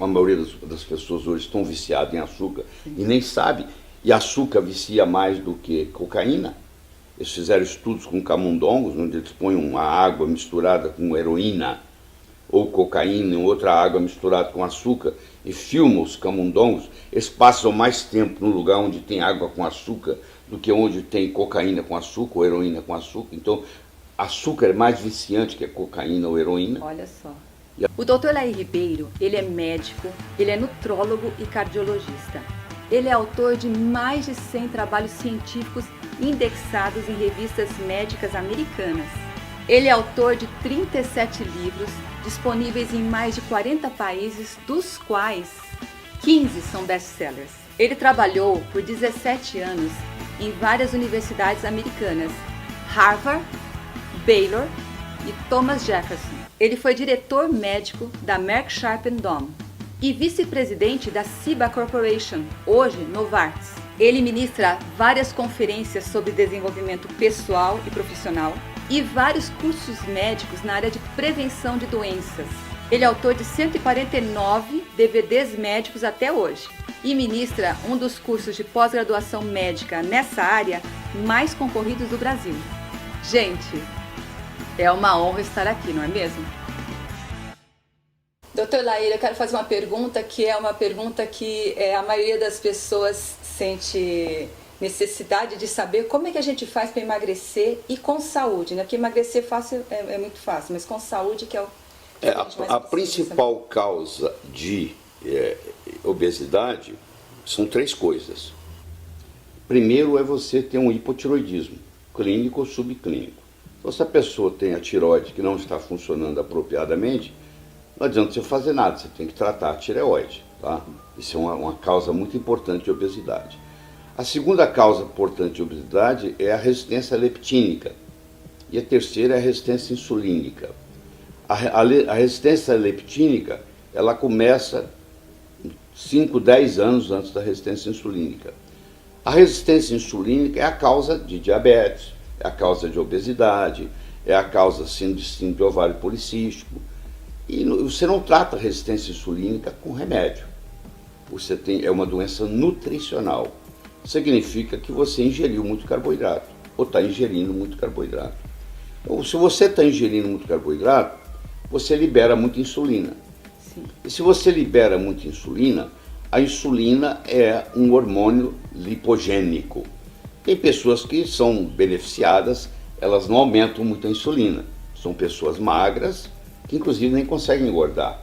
a maioria das pessoas hoje estão viciadas em açúcar e nem sabe, e açúcar vicia mais do que cocaína. Eles fizeram estudos com camundongos, onde eles põem uma água misturada com heroína ou cocaína, outra água misturada com açúcar, e filmam os camundongos. Eles passam mais tempo no lugar onde tem água com açúcar do que onde tem cocaína com açúcar ou heroína com açúcar. Então, açúcar é mais viciante que a cocaína ou heroína. Olha só. O Dr. Laí Ribeiro, ele é médico, ele é nutrólogo e cardiologista. Ele é autor de mais de 100 trabalhos científicos indexados em revistas médicas americanas. Ele é autor de 37 livros, disponíveis em mais de 40 países, dos quais 15 são best-sellers. Ele trabalhou por 17 anos em várias universidades americanas, Harvard, Baylor e Thomas Jefferson. Ele foi diretor médico da Merck Sharp & Dohme e vice-presidente da Ciba Corporation, hoje Novartis. Ele ministra várias conferências sobre desenvolvimento pessoal e profissional e vários cursos médicos na área de prevenção de doenças. Ele é autor de 149 DVDs médicos até hoje e ministra um dos cursos de pós-graduação médica nessa área mais concorridos do Brasil. Gente, é uma honra estar aqui, não é mesmo? Doutor Laí, eu quero fazer uma pergunta que a maioria das pessoas sente necessidade de saber como é que a gente faz para emagrecer e com saúde, né? Porque emagrecer fácil é muito fácil, mas com saúde que é o que a gente mais a principal causa de obesidade são 3 coisas. Primeiro é você ter um hipotiroidismo, clínico ou subclínico. Então, se a pessoa tem a tireoide que não está funcionando apropriadamente, não adianta você fazer nada, você tem que tratar a tireoide, tá? Isso é uma causa muito importante de obesidade. A segunda causa importante de obesidade é a resistência leptínica. E a terceira é a resistência insulínica. A resistência leptínica, ela começa 5, 10 anos antes da resistência insulínica. A resistência insulínica é a causa de diabetes, é a causa de obesidade, é a causa de síndrome de ovário policístico. E você não trata a resistência insulínica com remédio. É uma doença nutricional. Significa que você ingeriu muito carboidrato, ou está ingerindo muito carboidrato. Ou se você está ingerindo muito carboidrato, você libera muita insulina. Sim. E se você libera muita insulina, a insulina é um hormônio lipogênico. Tem pessoas que são beneficiadas, elas não aumentam muito a insulina. São pessoas magras, que inclusive nem conseguem engordar.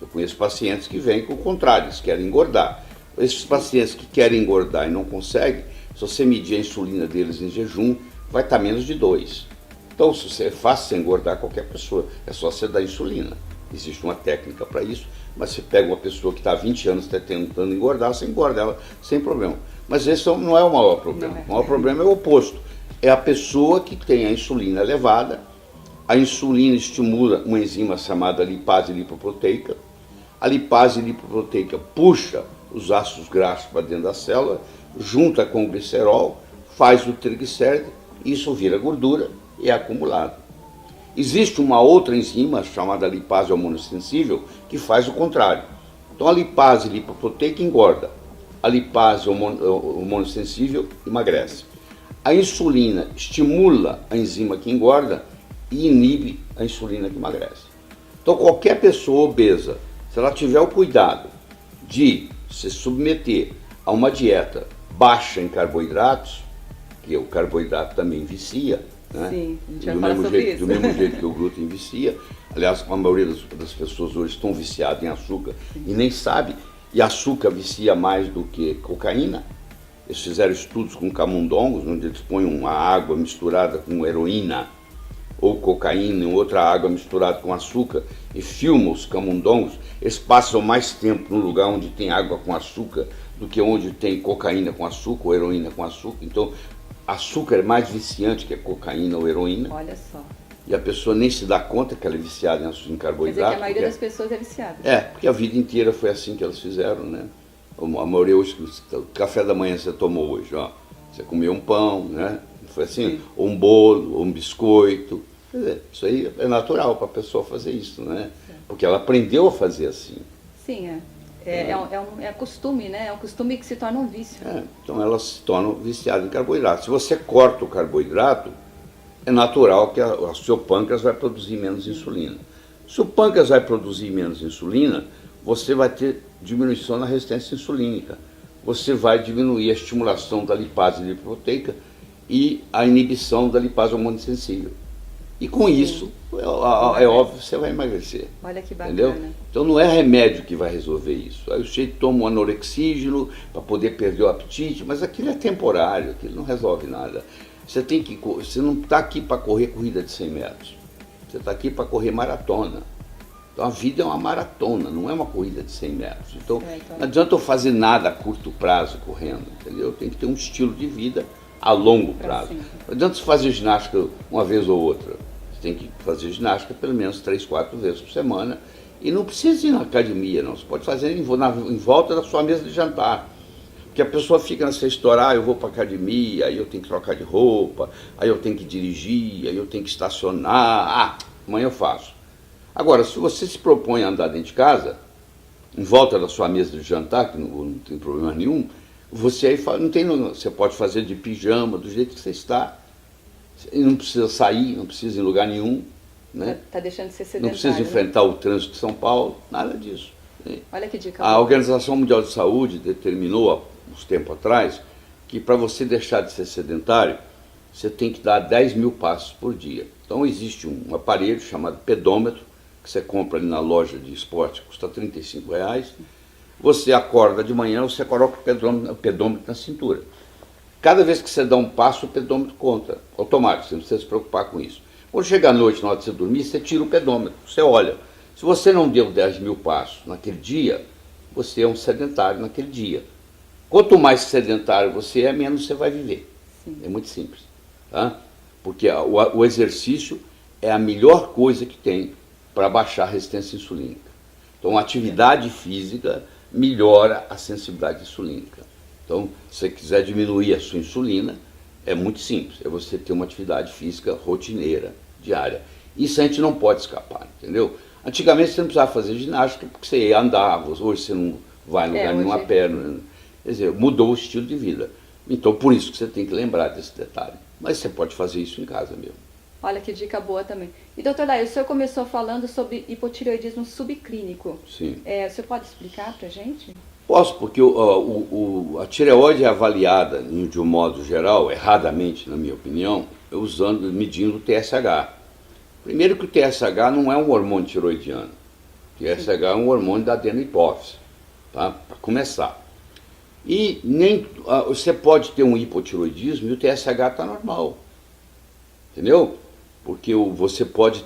Eu conheço pacientes que vêm com o contrário, eles querem engordar. Esses pacientes que querem engordar e não conseguem, se você medir a insulina deles em jejum, vai estar menos de 2. Então, se é fácil você engordar qualquer pessoa, é só você dar insulina. Existe uma técnica para isso, mas você pega uma pessoa que está há 20 anos tentando engordar, você engorda ela sem problema. Mas esse não é o maior problema. O maior problema é o oposto. É a pessoa que tem a insulina elevada. A insulina estimula uma enzima chamada lipase lipoproteica. A lipase lipoproteica puxa os ácidos graxos para dentro da célula, junta com o glicerol, faz o triglicérido, isso vira gordura e é acumulado. Existe uma outra enzima chamada lipase hormonossensível que faz o contrário. Então a lipase lipoproteica engorda, a lipase hormonossensível emagrece. A insulina estimula a enzima que engorda e inibe a insulina que emagrece. Então qualquer pessoa obesa, se ela tiver o cuidado de se submeter a uma dieta baixa em carboidratos, que o carboidrato também vicia, né? Sim, a gente vai falar sobre isso. Do mesmo jeito que o glúten vicia. Aliás, a maioria das pessoas hoje estão viciadas em açúcar e nem sabe, e açúcar vicia mais do que cocaína. Eles fizeram estudos com camundongos, onde eles põem uma água misturada com heroína ou cocaína, em outra água misturada com açúcar, e filmam os camundongos. Eles passam mais tempo no lugar onde tem água com açúcar do que onde tem cocaína com açúcar ou heroína com açúcar. Então, açúcar é mais viciante que a cocaína ou heroína. Olha só. E a pessoa nem se dá conta que ela é viciada em carboidrato. Quer dizer que a maioria das pessoas é viciada. Porque a vida inteira foi assim que elas fizeram, né? A maioria hoje, o café da manhã você tomou hoje, ó. Você comeu um pão, né? Foi assim? Sim. Ou um bolo, ou um biscoito. Quer dizer, isso aí é natural para a pessoa fazer isso, né? Porque ela aprendeu a fazer assim. Sim, é. É costume, né? É um costume que se torna um vício. Então elas se tornam viciadas em carboidrato. Se você corta o carboidrato, é natural que o seu pâncreas vai produzir menos insulina. Se o pâncreas vai produzir menos insulina, você vai ter diminuição na resistência insulínica. Você vai diminuir a estimulação da lipase lipoproteica e a inibição da lipase hormonossensível. E com isso, é óbvio que você vai emagrecer. Olha que bacana. Entendeu? Então não é remédio que vai resolver isso. Aí o sujeito toma um anorexígeno para poder perder o apetite, mas aquilo é temporário, aquilo não resolve nada. Você não está aqui para correr corrida de 100 metros. Você está aqui para correr maratona. Então a vida é uma maratona, não é uma corrida de 100 metros. Então não adianta eu fazer nada a curto prazo correndo, entendeu? Tem que ter um estilo de vida a longo prazo. Não adianta você fazer ginástica uma vez ou outra. Você tem que fazer ginástica pelo menos 3, 4 vezes por semana. E não precisa ir na academia, não. Você pode fazer em volta da sua mesa de jantar. Porque a pessoa fica nessa história, eu vou para a academia, aí eu tenho que trocar de roupa, aí eu tenho que dirigir, aí eu tenho que estacionar. Amanhã eu faço. Agora, se você se propõe a andar dentro de casa, em volta da sua mesa de jantar, que não tem problema nenhum, você aí você pode fazer de pijama, do jeito que você está. E não precisa sair, não precisa ir em lugar nenhum. Né? Tá deixando de ser sedentário. Não precisa enfrentar o trânsito de São Paulo, nada disso. Olha que dica. A Organização Mundial de Saúde determinou, há uns tempos atrás, que para você deixar de ser sedentário, você tem que dar 10 mil passos por dia. Então existe um aparelho chamado pedômetro, que você compra ali na loja de esporte, custa R$35. Você acorda de manhã, você coloca o pedômetro na cintura. Cada vez que você dá um passo, o pedômetro conta, automático, você não precisa se preocupar com isso. Quando chega à noite, na hora de você dormir, você tira o pedômetro, você olha. Se você não deu 10 mil passos naquele dia, você é um sedentário naquele dia. Quanto mais sedentário você é, menos você vai viver. Sim. É muito simples. Tá? Porque o exercício é a melhor coisa que tem para baixar a resistência insulínica. Então, a atividade física melhora a sensibilidade insulínica. Então, se você quiser diminuir a sua insulina, é muito simples. É você ter uma atividade física rotineira, diária. Isso a gente não pode escapar, entendeu? Antigamente você não precisava fazer ginástica porque você ia andar, hoje você não vai em lugar nenhum a pé. Quer dizer, mudou o estilo de vida. Então, por isso que você tem que lembrar desse detalhe. Mas você pode fazer isso em casa mesmo. Olha que dica boa também. E doutor Laí, o senhor começou falando sobre hipotireoidismo subclínico. Sim. O senhor pode explicar para a gente? Posso, porque a tireoide é avaliada, de um modo geral, erradamente, na minha opinião, medindo o TSH. Primeiro que o TSH não é um hormônio tiroidiano. O TSH é um hormônio da adenohipófise, tá? Para começar. E você pode ter um hipotiroidismo e o TSH está normal. Entendeu? Porque você pode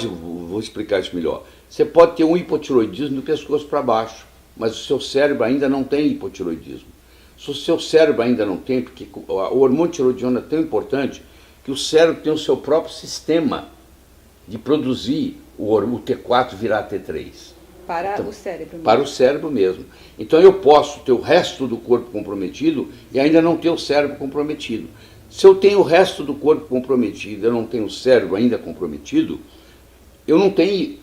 vou explicar isso melhor. Você pode ter um hipotiroidismo do pescoço para baixo, mas o seu cérebro ainda não tem hipotiroidismo. Se o seu cérebro ainda não tem, porque o hormônio tiroidiano é tão importante que o cérebro tem o seu próprio sistema de produzir o T4 virar T3. Para o cérebro mesmo. Para o cérebro mesmo. Então eu posso ter o resto do corpo comprometido e ainda não ter o cérebro comprometido. Se eu tenho o resto do corpo comprometido e eu não tenho o cérebro ainda comprometido, eu não tenho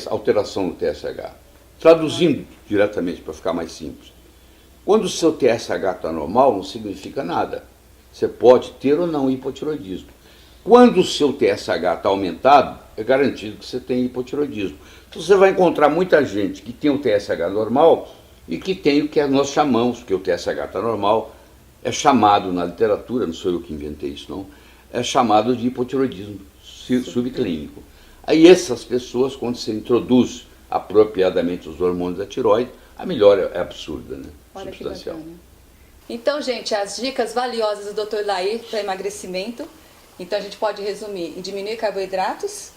alteração no TSH. Traduzindo diretamente para ficar mais simples. Quando o seu TSH está normal, não significa nada. Você pode ter ou não hipotiroidismo. Quando o seu TSH está aumentado, é garantido que você tem hipotiroidismo. Então você vai encontrar muita gente que tem o TSH normal e que tem o que nós chamamos, porque o TSH está normal, é chamado na literatura, não sou eu que inventei isso não, é chamado de hipotiroidismo subclínico. Aí essas pessoas, quando você introduz apropriadamente os hormônios da tireoide, a melhora é absurda, né? Olha substancial. Que bacana. Então, gente, as dicas valiosas do Dr. Laí para emagrecimento. Então a gente pode resumir em diminuir carboidratos,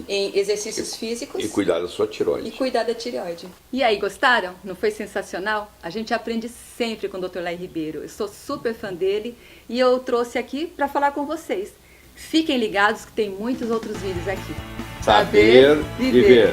em exercícios físicos. E cuidar da sua tireoide. E cuidar da tireoide. E aí, gostaram? Não foi sensacional? A gente aprende sempre com o Dr. Laí Ribeiro. Eu sou super fã dele e eu trouxe aqui para falar com vocês. Fiquem ligados que tem muitos outros vídeos aqui. Saber viver.